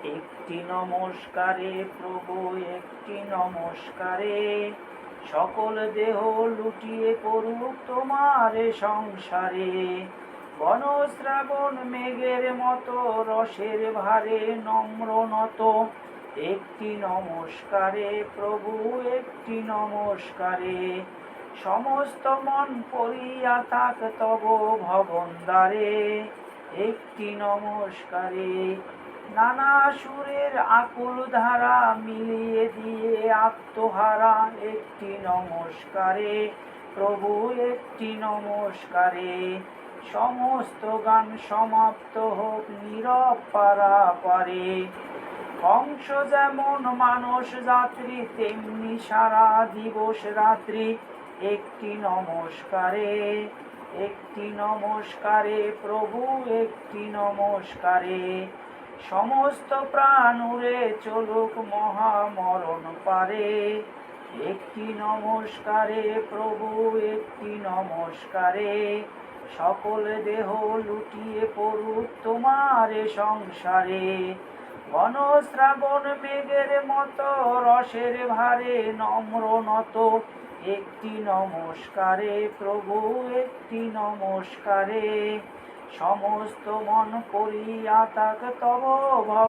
একটি নমস্কারে প্রভু, একটি নমস্কারে সকল দেহ লুটিয়ে পড়ুক তোমার সংসারে। বনশ্রাবণ মেঘের মতো রসের ভারে নম্র নত, একটি নমস্কারে প্রভু, একটি নমস্কারে সমস্ত মন পড়িয়া থাক তব ভবন দ্বারে। একটি নমস্কারে নানা সুরের আকুল ধারা মিলিয়ে দিয়ে আত্মহারা, একটি নমস্কারে প্রভু, একটি নমস্কারে সমস্ত গান সমাপ্ত হোক নীরব পারাপারে। কংস যেমন মানস যাত্রী, তেমনি সারা দিবস রাত্রি, একটি নমস্কারে, একটি নমস্কারে প্রভু, একটি নমস্কারে সমস্ত প্রাণ উড়ে চলুক মহামরণ পারে। একটি নমস্কারে প্রভু, একটি নমস্কারে সকল দেহ লুটিয়ে পড়ুক তোমার সংসারে। বনশ্রাবণ মেঘের মতো রসের ভারে নম্র নত, একটি নমস্কারে প্রভু, একটি নমস্কারে সমস্ত মন করিয়া থাক তব